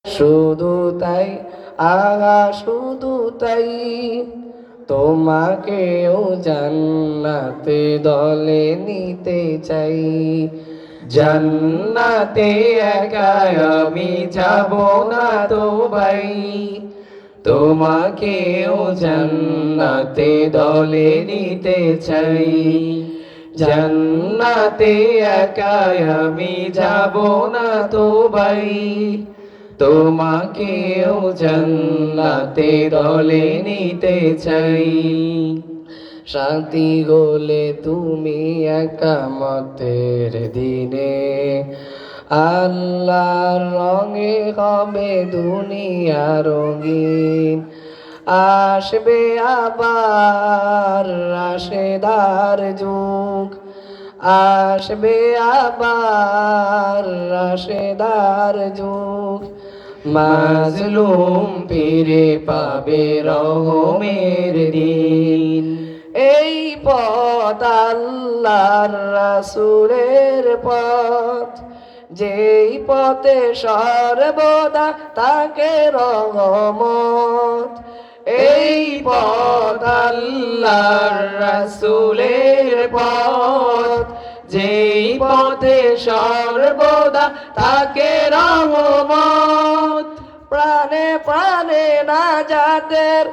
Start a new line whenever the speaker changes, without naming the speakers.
শুধু তাই, আগা শুধু তাই, তোমাকেও জান্নাতে দলে নিতে চাই। জান্নাতে একা আমি যাব না তো ভাই, তোমাকেও জান্নাতে দলে নিতে চাই। জান্নাতে একা আমি যাব না তো ভাই, তোমাকেও জান্নাতে দলে নিতে চাই। শান্তি গোলে তুমি একামতের দিনে, আল্লাহর রঙে হবে দুনিয়া রঙিন। আসবে আবার রাশেদার যুগ, আসবে আবার রাশেদার যুগ। মাজলুম ফিরে পাবে রহমের দিন। এই পথ আল্লাহর রাসূলের পথ, যেই পথে সর্বদা তাকে রহমত। এই পথ আল্লাহর রাসূলের পথ, যেই পথে সর্বদা তাকে রহমত। প্রাণে প্রাণে নাজাতের